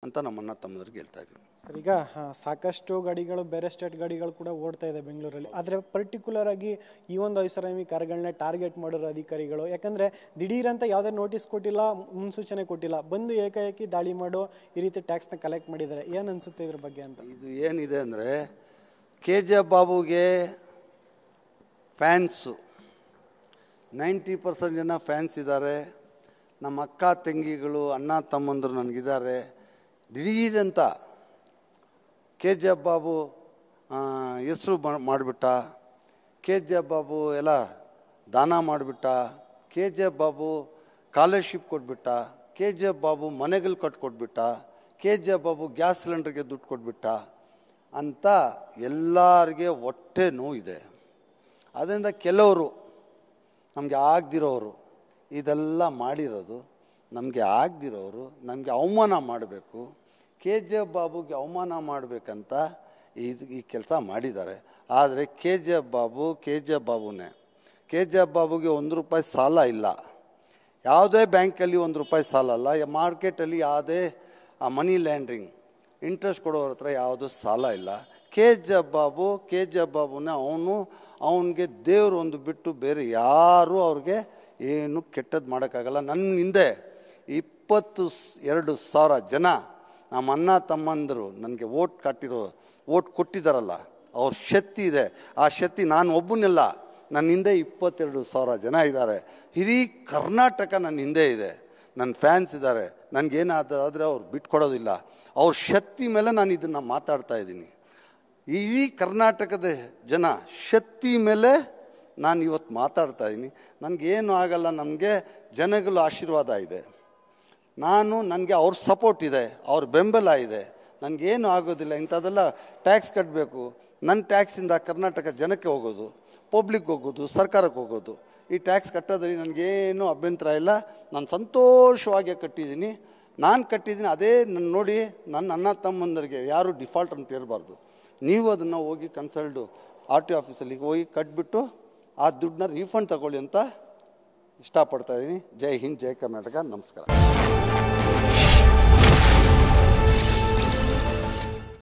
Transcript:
ಅಂತ ನಮ್ಮ ಅಣ್ಣ ತಮ್ಮಂದಿರಿಗೆ ಹೇಳ್ತಾ ಇದ್ದೀವಿ. ಸರ್, ಈಗ ಸಾಕಷ್ಟು ಗಾಡಿಗಳು ಬೇರೆ ಸ್ಟೇಟ್ ಗಾಡಿಗಳು ಕೂಡ ಓಡ್ತಾ ಇದೆ ಬೆಂಗಳೂರಲ್ಲಿ. ಆದರೆ ಪರ್ಟಿಕ್ಯುಲರ್ ಆಗಿ ಈ ಒಂದು ಐಷಾರಾಮಿ ಕಾರ್ಗಳನ್ನ ಟಾರ್ಗೆಟ್ ಮಾಡಿರೋ ಅಧಿಕಾರಿಗಳು, ಯಾಕಂದರೆ ದಿಢೀರಂತ ಯಾವುದೇ ನೋಟಿಸ್ ಕೊಟ್ಟಿಲ್ಲ, ಮುನ್ಸೂಚನೆ ಕೊಟ್ಟಿಲ್ಲ, ಬಂದು ಏಕಾಏಕಿ ದಾಳಿ ಮಾಡೋ ಈ ರೀತಿ ಟ್ಯಾಕ್ಸ್ನ ಕಲೆಕ್ಟ್ ಮಾಡಿದ್ದಾರೆ. ಏನು ಅನಿಸುತ್ತೆ ಇದ್ರ ಬಗ್ಗೆ ಅಂತ? ಇದು ಏನಿದೆ ಅಂದರೆ KGF ಬಾಬುಗೆ ಫ್ಯಾನ್ಸು 90% ಜನ ಫ್ಯಾನ್ಸ್ ಇದ್ದಾರೆ. ನಮ್ಮ ಅಕ್ಕ ತಂಗಿಗಳು ಅಣ್ಣ ತಮ್ಮಂದರು ನನಗಿದ್ದಾರೆ. ದಿಢೀರಂತ KGF ಬಾಬು ಹೆಸರು ಮಾಡಿಬಿಟ್ಟ, KGF ಬಾಬು ಎಲ್ಲ ದಾನ ಮಾಡಿಬಿಟ್ಟ, KGF ಬಾಬು ಸ್ಕಾಲರ್ಶಿಪ್ ಕೊಟ್ಬಿಟ್ಟ, KGF ಬಾಬು ಮನೆಗಳು ಕಟ್ಕೊಟ್ಬಿಟ್ಟ, KGF ಬಾಬು ಗ್ಯಾಸ್ ಸಿಲಿಂಡರ್ಗೆ ದುಡ್ಡು ಕೊಟ್ಬಿಟ್ಟ ಅಂತ ಎಲ್ಲರಿಗೆ ಹೊಟ್ಟೆ ನೋವಿದೆ. ಅದರಿಂದ ಕೆಲವರು ನಮಗೆ ಆಗದಿರೋರು ಇದೆಲ್ಲ ಮಾಡಿರೋದು, ನಮಗೆ ಆಗದಿರೋರು ನಮಗೆ ಅವಮಾನ ಮಾಡಬೇಕು, KGF ಬಾಬುಗೆ ಅವಮಾನ ಮಾಡಬೇಕಂತ ಈ ಕೆಲಸ ಮಾಡಿದ್ದಾರೆ. ಆದರೆ KGF ಬಾಬುನೇ. KGF ಬಾಬುಗೆ ₹1 ಸಾಲ ಇಲ್ಲ. ಯಾವುದೇ ಬ್ಯಾಂಕಲ್ಲಿ ₹1 ಸಾಲ ಅಲ್ಲ. ಮಾರ್ಕೆಟಲ್ಲಿ ಯಾವುದೇ ಮನಿ ಲ್ಯಾಂಡ್ರಿಂಗ್ ಇಂಟ್ರೆಸ್ಟ್ ಕೊಡೋರ ಹತ್ರ ಯಾವುದೂ ಸಾಲ ಇಲ್ಲ. KGF ಬಾಬುನೇ. ಅವನಿಗೆ ದೇವರು ಒಂದು ಬಿಟ್ಟು ಬೇರೆ ಯಾರೂ ಅವ್ರಿಗೆ ಏನು ಕೆಟ್ಟದ್ದು ಮಾಡೋಕ್ಕಾಗಲ್ಲ. ನನ್ನ ಹಿಂದೆ 22,000 ಜನ ನಮ್ಮ ಅಣ್ಣ ತಮ್ಮಂದರು ನನಗೆ ಓಟ್ ಕೊಟ್ಟಿದ್ದಾರಲ್ಲ, ಅವ್ರ ಶಕ್ತಿ ಇದೆ. ಆ ಶಕ್ತಿ ನಾನು ಒಬ್ಬನೆಲ್ಲ, ನನ್ನ ಹಿಂದೆ 22,000 ಜನ ಇದ್ದಾರೆ. ಇಡೀ ಕರ್ನಾಟಕ ನನ್ನ ಹಿಂದೆ ಇದೆ. ನನ್ನ ಫ್ಯಾನ್ಸ್ ಇದ್ದಾರೆ. ನನಗೇನಾದರೆ ಅವ್ರು ಬಿಟ್ಕೊಡೋದಿಲ್ಲ. ಅವ್ರ ಶಕ್ತಿ ಮೇಲೆ ನಾನು ಇದನ್ನು ಮಾತಾಡ್ತಾ ಇದ್ದೀನಿ. ಇಡೀ ಕರ್ನಾಟಕದ ಜನ ಶಕ್ತಿ ಮೇಲೆ ನಾನು ಇವತ್ತು ಮಾತಾಡ್ತಾ ಇದ್ದೀನಿ. ನನಗೇನು ಆಗಲ್ಲ. ನಮಗೆ ಜನಗಳ ಆಶೀರ್ವಾದ ಇದೆ. ನನಗೆ ಅವ್ರ ಸಪೋರ್ಟ್ ಇದೆ, ಅವ್ರ ಬೆಂಬಲ ಇದೆ. ನನಗೇನು ಆಗೋದಿಲ್ಲ. ಇಂಥದ್ದೆಲ್ಲ ಟ್ಯಾಕ್ಸ್ ಕಟ್ಟಬೇಕು. ನನ್ನ ಟ್ಯಾಕ್ಸಿಂದ ಕರ್ನಾಟಕ ಜನಕ್ಕೆ ಹೋಗೋದು, ಪಬ್ಲಿಕ್ ಹೋಗೋದು, ಸರ್ಕಾರಕ್ಕೆ ಹೋಗೋದು. ಈ ಟ್ಯಾಕ್ಸ್ ಕಟ್ಟೋದ್ರಲ್ಲಿ ನನಗೇನು ಅಭ್ಯಂತರ ಇಲ್ಲ. ನಾನು ಸಂತೋಷವಾಗಿ ಕಟ್ಟಿದ್ದೀನಿ. ನಾನು ಕಟ್ಟಿದ್ದೀನಿ. ಅದೇ ನನ್ನ ನೋಡಿ ನನ್ನ ಅಣ್ಣ ತಮ್ಮಂದರಿಗೆ ಯಾರು ಡಿಫಾಲ್ಟ್ ಅಂತ ಇರಬಾರ್ದು. ನೀವು ಅದನ್ನು ಹೋಗಿ ಕನ್ಸಲ್ಟು RTO ಆಫೀಸಲ್ಲಿ ಹೋಗಿ ಕಟ್ಬಿಟ್ಟು ಆ ದುಡ್ಡನ್ನ ರೀಫಂಡ್ ತಗೊಳ್ಳಿ ಅಂತ ಇಷ್ಟಪಡ್ತಾಯಿದ್ದೀನಿ. ಜೈ ಹಿಂದ್, ಜೈ ಕರ್ನಾಟಕ. ನಮಸ್ಕಾರ.